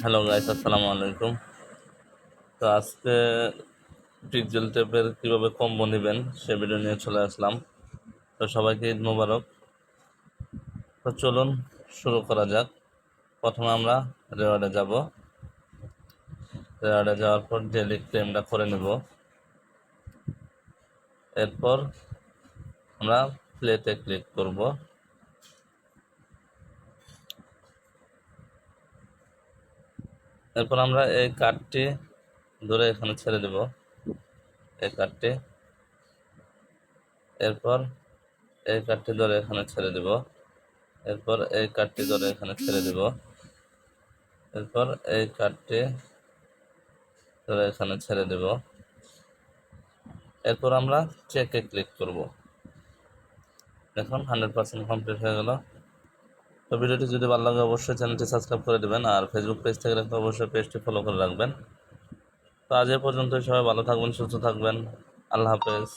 Hello guys, আসসালামু আলাইকুম। তো আজকে পিক্সেল টেপের কীভাবে কম্বো নেবেন সে ভিডিও নিয়ে চলে আসলাম। তো সবাইকে ঈদ মোবারক। তো চলুন শুরু করা যাক। প্রথমে আমরা রেওয়ার্ডে যাব। রেওয়ার্ডে যাওয়ার পর ডেলি ক্লেমটা করে নেব। এরপর আমরা প্লেতে ক্লিক করব। এরপর আমরা এই কার্ডটি ধরে এখানে ছেড়ে দেব, এই কার্ডটি। এরপর এই কার্ডটি ধরে এখানে ছেড়ে দেব। এরপর এই কার্ডটি ধরে এখানে ছেড়ে দেব। এরপর এই কার্ডটি ধরে এখানে ছেড়ে দেব। এরপর আমরা চেকে ক্লিক করব। দেখুন 100% কমপ্লিট হয়ে গেল। তো ভিডিওটি যদি ভালো লাগে অবশ্যই চ্যানেলটি সাবস্ক্রাইব করে দেবেন, আর ফেসবুক পেজ থেকে রাখলে অবশ্যই পেজটি ফলো করে রাখবেন। তো আজ এ পর্যন্ত, সবাই ভালো থাকবেন, সুস্থ থাকবেন। আল্লাহ হাফেজ।